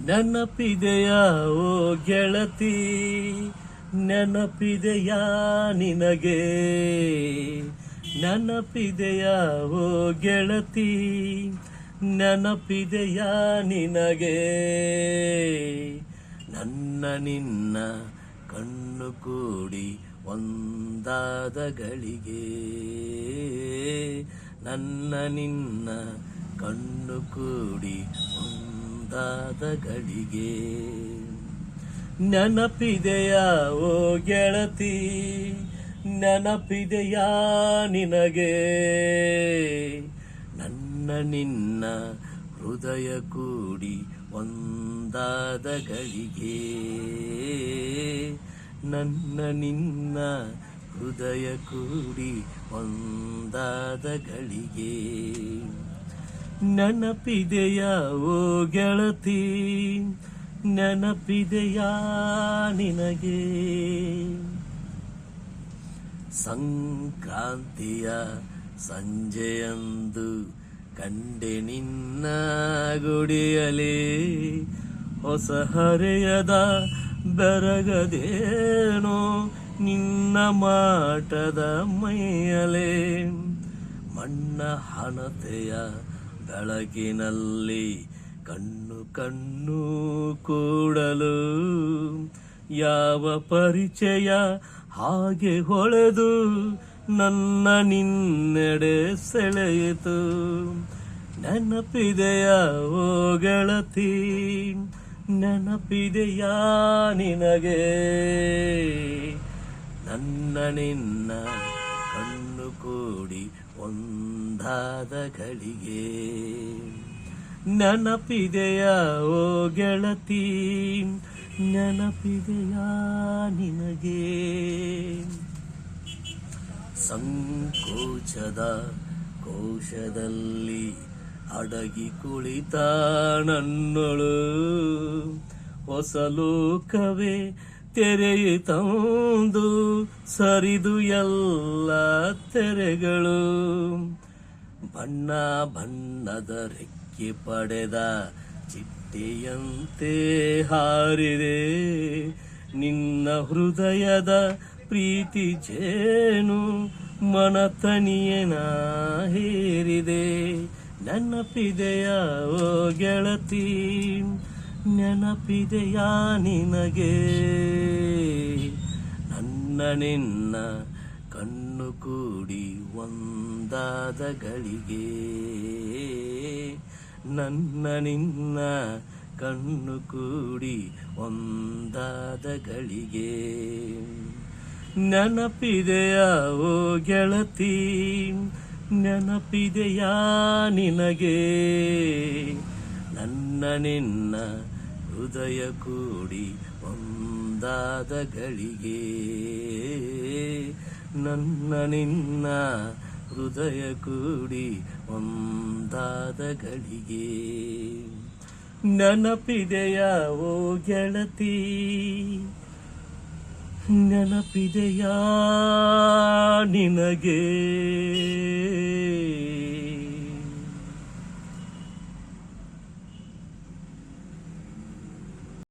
ನೆನಪಿದೆಯಾ ಓ ಗೆಳತಿ, ನೆನಪಿದೆಯಾ ನಿನಗೆ, ನೆನಪಿದೆಯಾ ಓ ಗೆಳತಿ, ನೆನಪಿದೆಯಾ ನಿನಗೆ. ನನ್ನ ನಿನ್ನ ಕಣ್ಣು ಕೂಡಿ ಒಂದಾದ ಗಳಿಗೆ, ನನ್ನ ನಿನ್ನ ಕಣ್ಣು ಕೂಡಿ ಒಂದಾದ ಗಳಿಗೆ. ನೆನಪಿದೆಯಾ ಓ ಗೆಳತಿ, ನೆನಪಿದೆಯಾ ನಿನಗೆ, ನನ್ನ ನಿನ್ನ ಹೃದಯ ಕೂಡಿ ಒಂದಾದ ಗಳಿಗೆ, ನನ್ನ ನಿನ್ನ ಹೃದಯ ಕೂಡಿ ಒಂದಾದ ಗಳಿಗೆ. ನೆನಪಿದೆಯಾ ಓ ಗೆಳತಿ, ನೆನಪಿದೆಯಾ ನಿನಗೆ. ಸಂಕ್ರಾಂತಿಯ ಸಂಜೆಯಂದು ಕಂಡೆ ನಿನ್ನ ಗುಡಿಯಲೇ, ಹೊಸ ಹರೆಯದ ಬೆರಗದೇನೋ ನಿನ್ನ ಮಾಟದ ಮೈಯಲೇ. ಮಣ್ಣ ಹಣತೆಯ ಬೆಳಕಿನಲ್ಲಿ ಕಣ್ಣು ಕಣ್ಣು ಕೂಡಲು, ಯಾವ ಪರಿಚಯ ಹಾಗೆ ಹೊಳೆದು ನನ್ನ ನಿನ್ನೆಡೆ ಸೆಳೆಯಿತು. ನೆನಪಿದೆಯಾ ಓ ಗೆಳತಿ, ನೆನಪಿದೆಯಾ ನಿನಗೆ, ನನ್ನ ನಿನ್ನ ಕಣ್ಣು ಕೂಡಿ ಒಂದಾದ ಗಳಿಗೆ. ನೆನಪಿದೆಯಾ ಓ ಗೆಳತಿ, ನೆನಪಿದೆಯಾ ನಿನಗೆ. ಸಂಕೋಚದ ಕೋಶದಲ್ಲಿ ಅಡಗಿ ಕುಳಿತ ನನ್ನೊಳು, ಹೊಸ ಲೋಕವೇ ತೆರೆಯಿತಂದು ಸರಿದು ಎಲ್ಲ ತೆರೆಗಳು. ಬಣ್ಣ ಬಣ್ಣದ ರೆಕ್ಕೆ ಪಡೆದ ಚಿಟ್ಟೆಯಂತೆ ಹಾರಿದೆ, ನಿನ್ನ ಹೃದಯದ ಪ್ರೀತಿ ಜೇನು ಮನತನಿಯನ ಹೇರಿದೆ. ನೆನಪಿದೆಯಾ ಓ ಗೆಳತಿ, ನೆನಪಿದೆಯಾ ನಿನಗೆ, ನನ್ನ ನಿನ್ನ ಕಣ್ಣು ಕೂಡಿ ಒಂದಾದ ಗಳಿಗೆ, ನನ್ನ ನಿನ್ನ ಕಣ್ಣು ಕೂಡಿ ಒಂದಾದ ಗಳಿಗೆ. ನೆನಪಿದೆಯಾ ಓ ಗೆಳತಿ, ನೆನಪಿದೆಯಾ ನಿನಗೆ, ನನ್ನ ನಿನ್ನ ಹೃದಯ ಕೂಡಿ ಒಂದಾದ ಗಳಿಗೆ, ನನ್ನ ನಿನ್ನ ಹೃದಯ ಕೂಡಿ ಒಂದಾದ ಗಳಿಗೆ. ನೆನಪಿದೆಯಾ ಓ ಗೆಳತಿ, ನೆನಪಿದೆಯಾ ನಿನಗೆ.